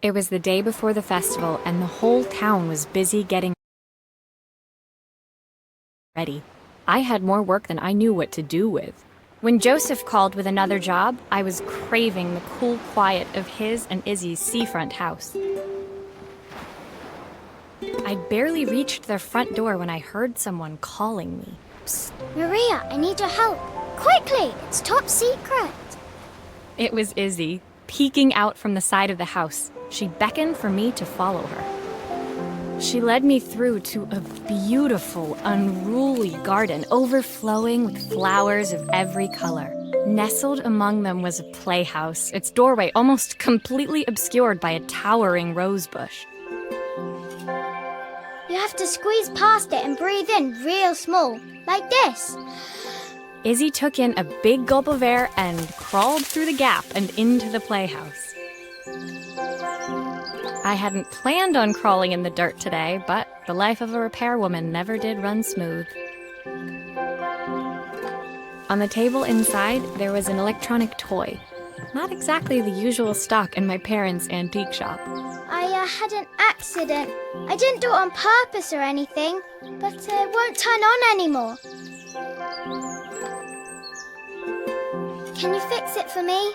It was the day before the festival, and the whole town was busy getting ready. I had more work than I knew what to do with. When Joseph called with another job, I was craving the cool quiet of his and Izzy's seafront house. I'd barely reached their front door when I heard someone calling me. Psst, Maria, I need your help. Quickly, it's top secret. It was Izzy, peeking out from the side of the house. She beckoned for me to follow her. She led me through to a beautiful, unruly garden overflowing with flowers of every color. Nestled among them was a playhouse, its doorway almost completely obscured by a towering rose bush. You have to squeeze past it and breathe in real small, like this. Izzy took in a big gulp of air and crawled through the gap and into the playhouse. I hadn't planned on crawling in the dirt today, but the life of a repairwoman never did run smooth. On the table inside, there was an electronic toy. Not exactly the usual stock in my parents' antique shop. I had an accident. I didn't do it on purpose or anything, but it won't turn on anymore. Can you fix it for me?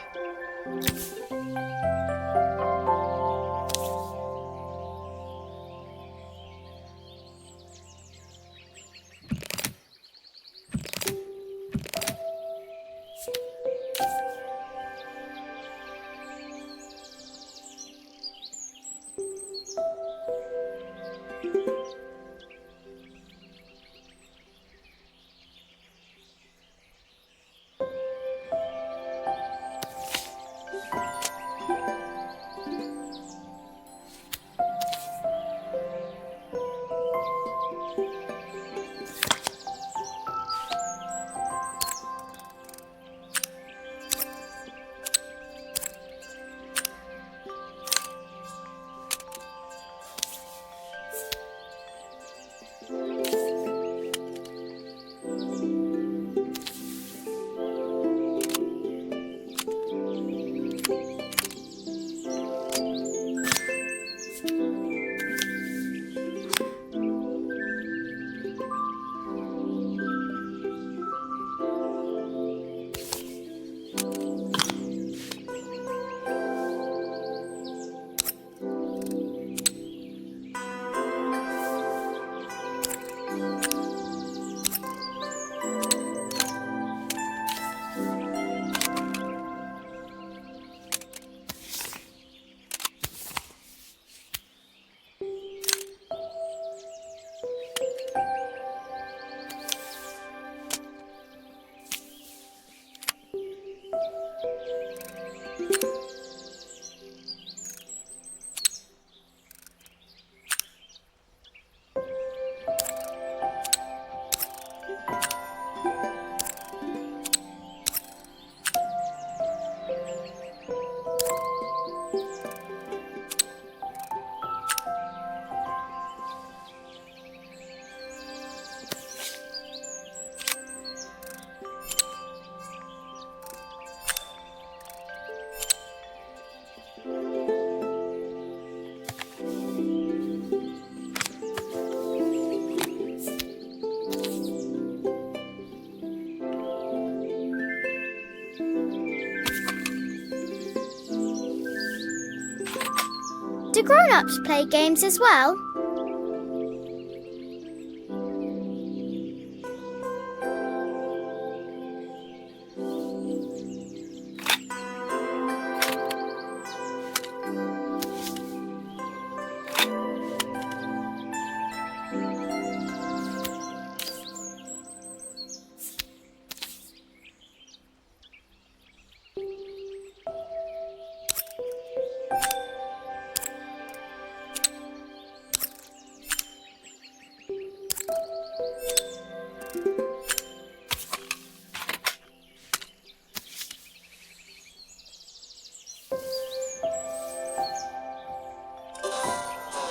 Do grown-ups play games as well?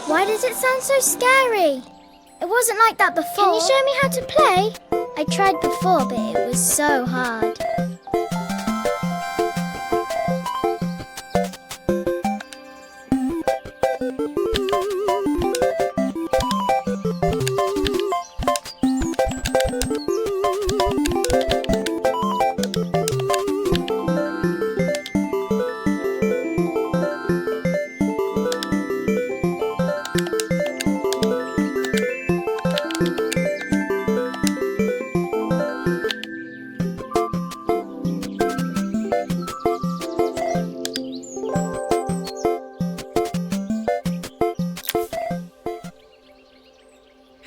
Why does it sound so scary? It wasn't like that before. Can you show me how to play? I tried before, but it was so hard.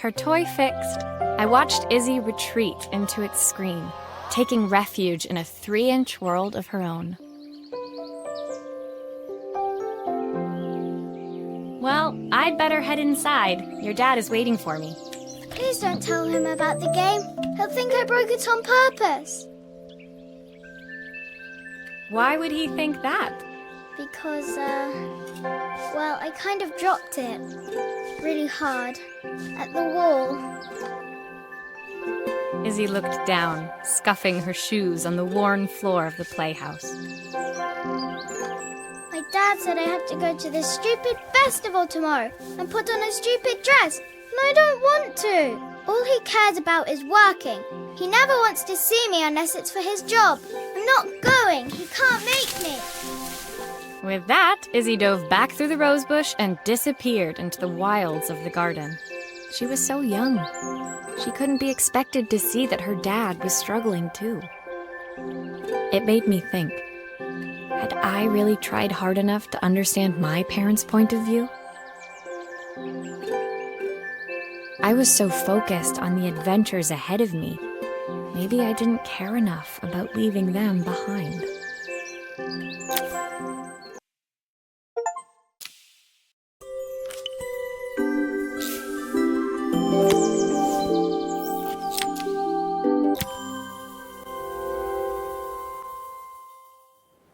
her toy fixed, I watched Izzy retreat into its screen, taking refuge in a 3-inch world of her own. Well, I'd better head inside. Your dad is waiting for me. Please don't tell him about the game. He'll think I broke it on purpose. Why would he think that? Because, well, I kind of dropped it really hard at the wall. Izzy looked down, scuffing her shoes on the worn floor of the playhouse. My dad said I have to go to this stupid festival tomorrow and put on a stupid dress, and I don't want to. All he cares about is working. He never wants to see me unless it's for his job. I'm not going. He can't make me. With that, Izzy dove back through the rosebush and disappeared into the wilds of the garden. She was so young. She couldn't be expected to see that her dad was struggling too. It made me think, had I really tried hard enough to understand my parents' point of view? I was so focused on the adventures ahead of me, maybe I didn't care enough about leaving them behind.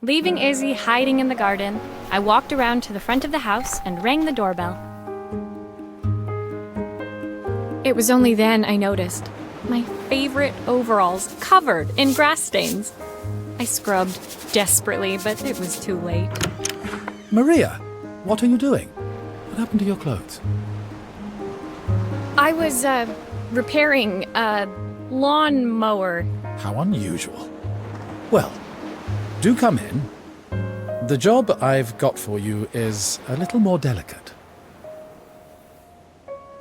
Leaving Izzy hiding in the garden, I walked around to the front of the house and rang the doorbell. It was only then I noticed my favorite overalls covered in grass stains. I scrubbed desperately, but it was too late. Maria, what are you doing? What happened to your clothes? I was, repairing a lawnmower. How unusual. Well, do come in. The job I've got for you is a little more delicate.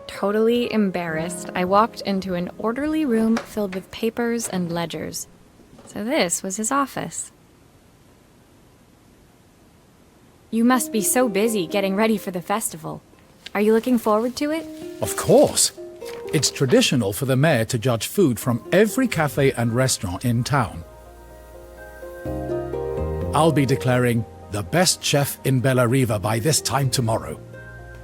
Totally embarrassed, I walked into an orderly room filled with papers and ledgers. So this was his office. You must be so busy getting ready for the festival. Are you looking forward to it? Of course. It's traditional for the mayor to judge food from every cafe and restaurant in town. I'll be declaring the best chef in Bellariva by this time tomorrow.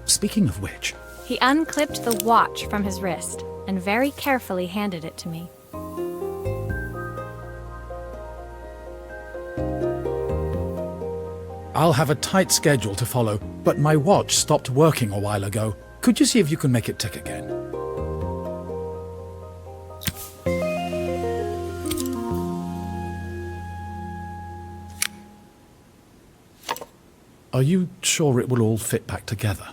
Speaking of which... He unclipped the watch from his wrist and very carefully handed it to me. I'll have a tight schedule to follow, but my watch stopped working a while ago. Could you see if you can make it tick again? Are you sure it will all fit back together?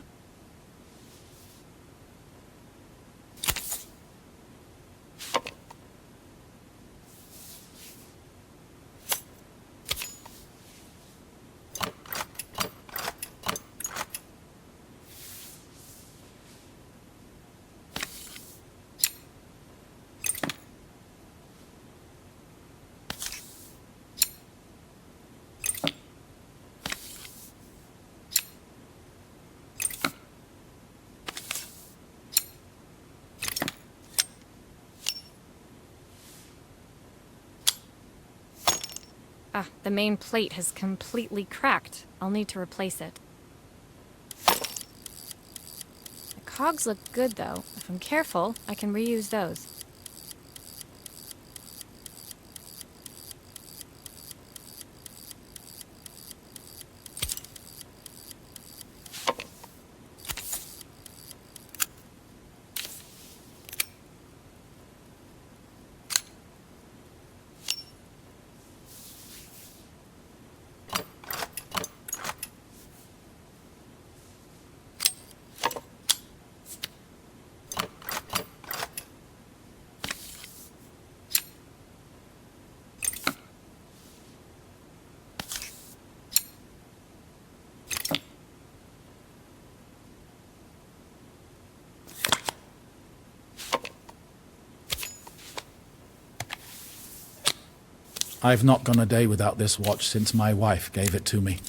Ah, the main plate has completely cracked. I'll need to replace it. The cogs look good, though. If I'm careful, I can reuse those. I've not gone a day without this watch since my wife gave it to me.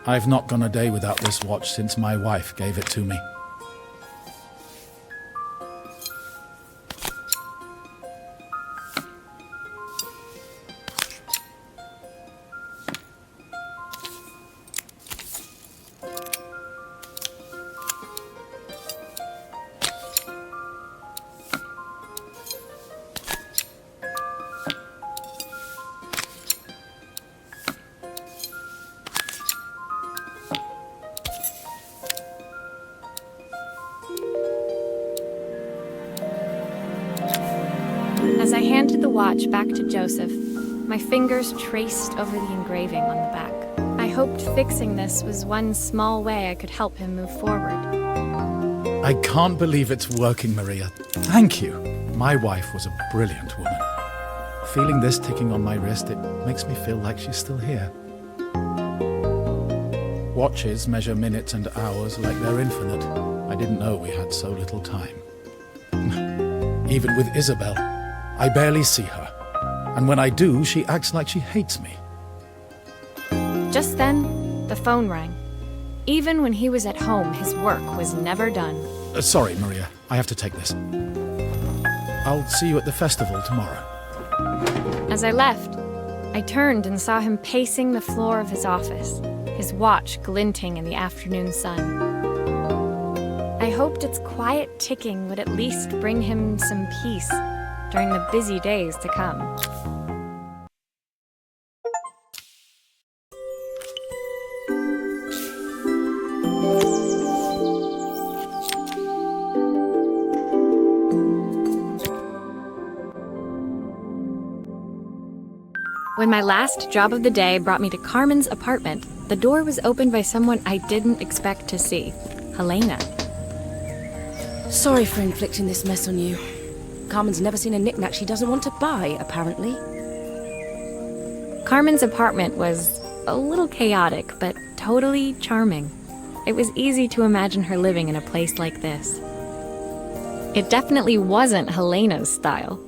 I've not gone a day without this watch since my wife gave it to me. As I handed the watch back to Joseph, my fingers traced over the engraving on the back. I hoped fixing this was one small way I could help him move forward. I can't believe it's working, Maria. Thank you. My wife was a brilliant woman. Feeling this ticking on my wrist, it makes me feel like she's still here. Watches measure minutes and hours like they're infinite. I didn't know we had so little time. Even with Isabel, I barely see her. And when I do, she acts like she hates me. Just then, the phone rang. Even when he was at home, his work was never done. Sorry, Maria. I have to take this. I'll see you at the festival tomorrow. As I left, I turned and saw him pacing the floor of his office, his watch glinting in the afternoon sun. I hoped its quiet ticking would at least bring him some peace during the busy days to come. When my last job of the day brought me to Carmen's apartment, the door was opened by someone I didn't expect to see, Helena. Sorry for inflicting this mess on you. Carmen's never seen a knick-knack she doesn't want to buy, apparently. Carmen's apartment was a little chaotic, but totally charming. It was easy to imagine her living in a place like this. It definitely wasn't Helena's style.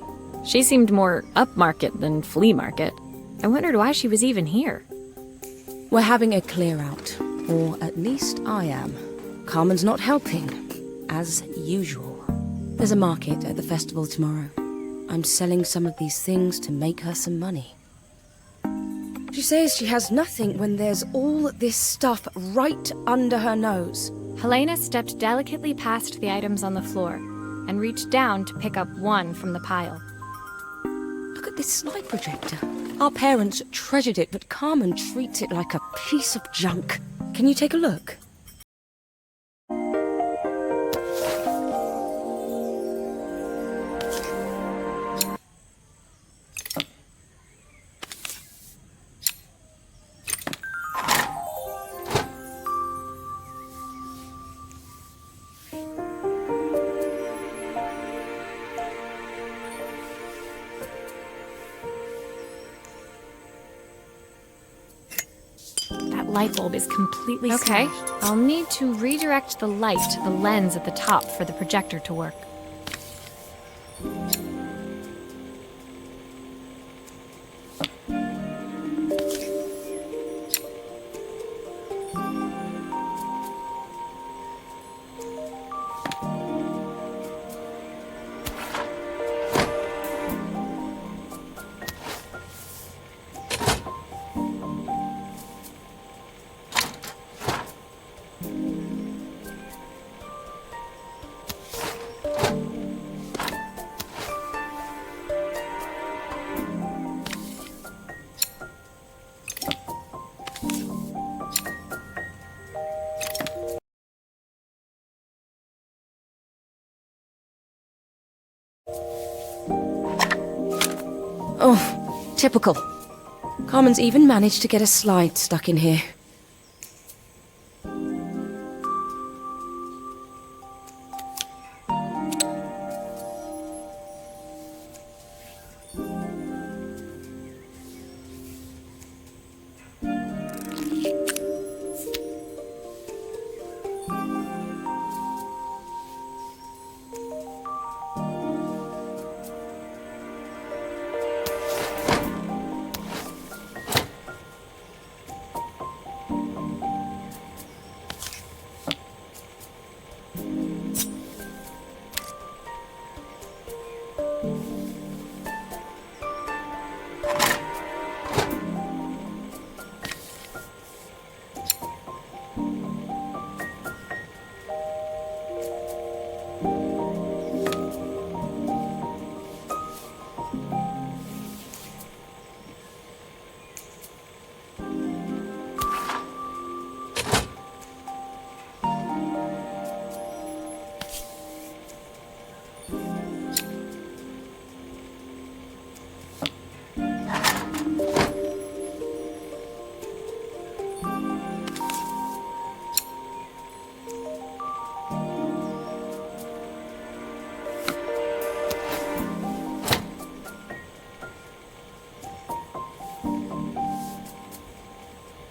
She seemed more upmarket than flea market. I wondered why she was even here. We're having a clear-out, or at least I am. Carmen's not helping, as usual. There's a market at the festival tomorrow. I'm selling some of these things to make her some money. She says she has nothing when there's all this stuff right under her nose. Helena stepped delicately past the items on the floor and reached down to pick up one from the pile. Look at this slide projector. Our parents treasured it, but Carmen treats it like a piece of junk. Can you take a look? Light bulb is completely smashed. I'll need to redirect the light to the lens at the top for the projector to work. Oh, typical. Carmen's even managed to get a slide stuck in here.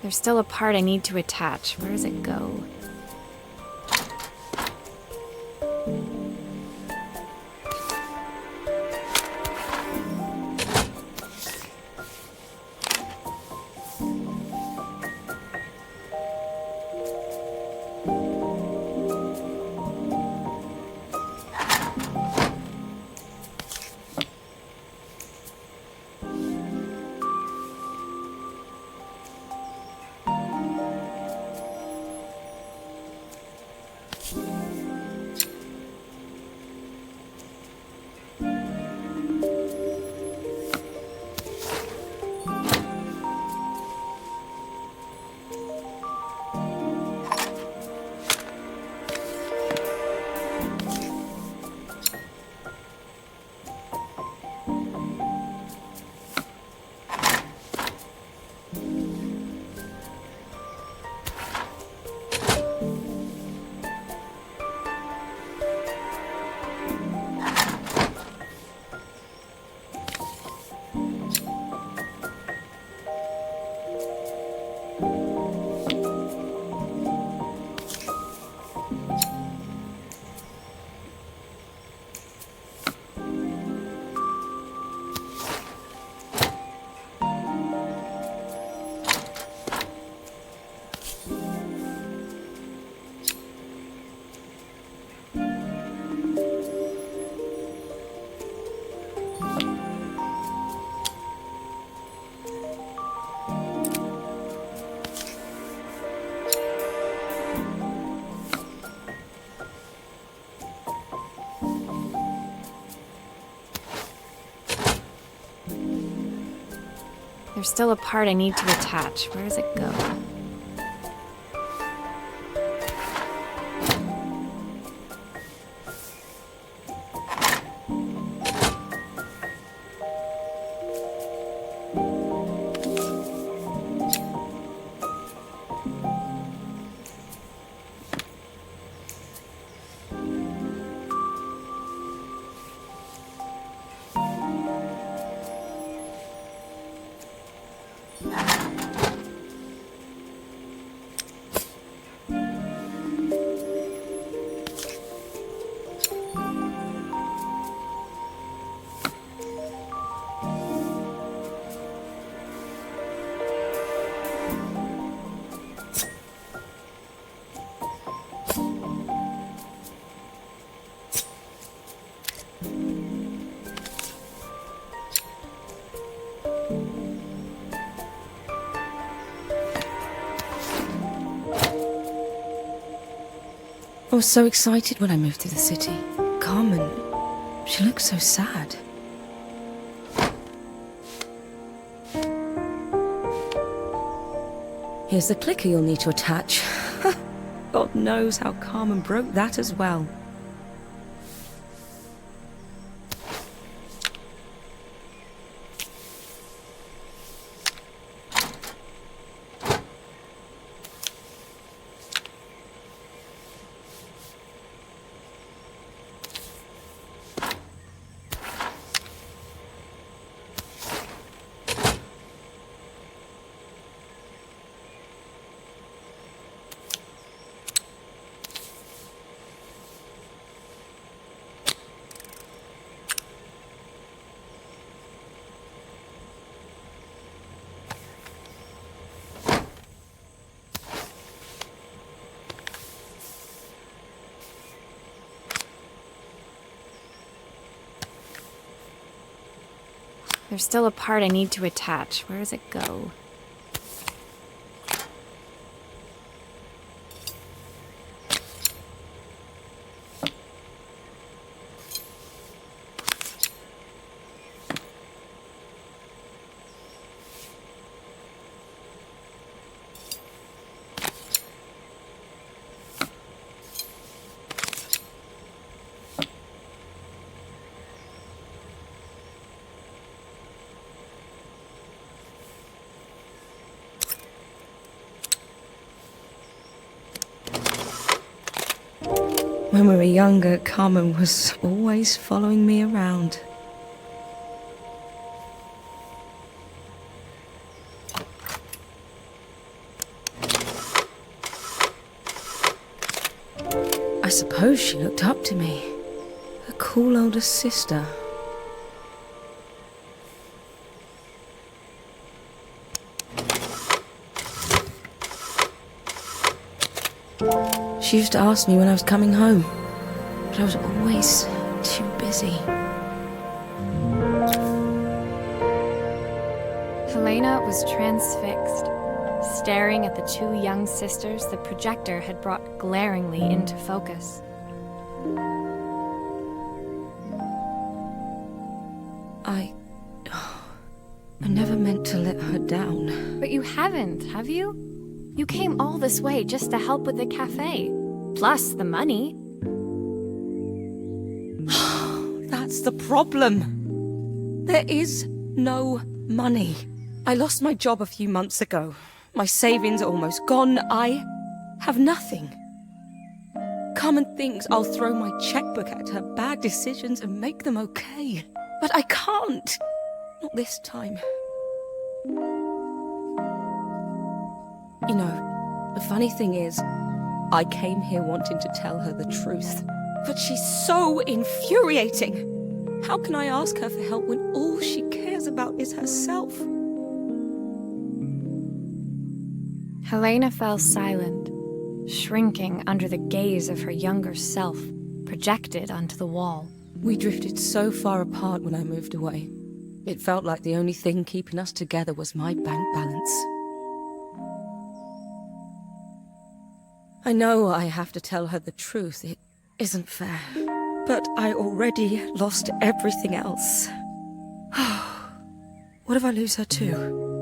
There's still a part I need to attach. Where does it go? There's still a part I need to attach. Where does it go? I was so excited when I moved to the city. Carmen, she looks so sad. Here's the clicker you'll need to attach. God knows how Carmen broke that as well. There's still a part I need to attach. Where does it go? When we were younger, Carmen was always following me around. suppose she looked up to me. A cool older sister. She used to ask me when I was coming home, but I was always too busy. Helena was transfixed, staring at the two young sisters the projector had brought glaringly into focus. I never meant to let her down. But you haven't, have you? You came all this way just to help with the cafe. Plus the money. That's the problem. There is no money. I lost my job a few months ago. My savings are almost gone. I have nothing. Carmen thinks I'll throw my checkbook at her bad decisions and make them okay. But I can't. Not this time. You know, the funny thing is, I came here wanting to tell her the truth. But she's so infuriating. How can I ask her for help when all she cares about is herself? Helena fell silent, shrinking under the gaze of her younger self, projected onto the wall. We drifted so far apart when I moved away. It felt like the only thing keeping us together was my bank balance. I know I have to tell her the truth. It isn't fair. But I already lost everything else. What if I lose her too?